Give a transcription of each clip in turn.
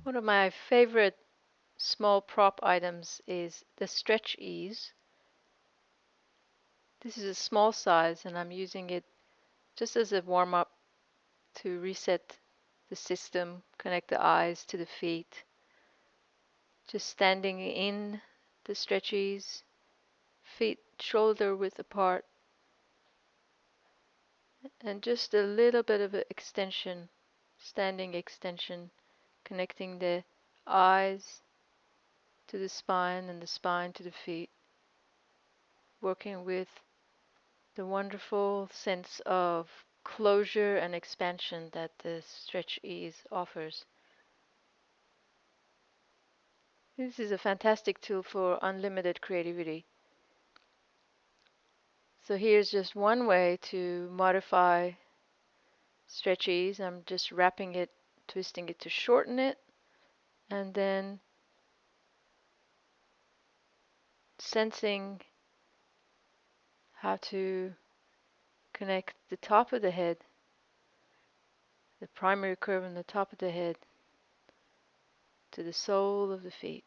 One of my favorite small prop items is the Stretch-eZe. This is a small size and I'm using it just as a warm-up to reset the system, connect the eyes to the feet. Just standing in the Stretch-eZe, feet shoulder width apart, and just a little bit of an extension, standing extension, connecting the eyes to the spine and the spine to the feet, working with the wonderful sense of closure and expansion that the Stretch-eZe offers. This is a fantastic tool for unlimited creativity. So here's just one way to modify Stretch-eZe. I'm just wrapping it, twisting it to shorten it, and then sensing how to connect the top of the head, the primary curve on the top of the head, to the sole of the feet.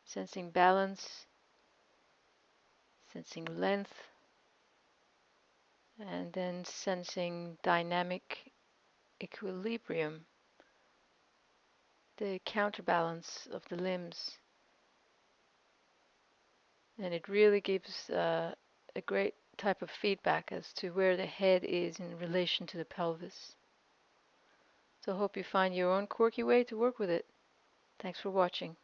Sensing balance, sensing length, and then sensing dynamic equilibrium, the counterbalance of the limbs. And it really gives a great type of feedback as to where the head is in relation to the pelvis. So I hope you find your own quirky way to work with it. Thanks for watching.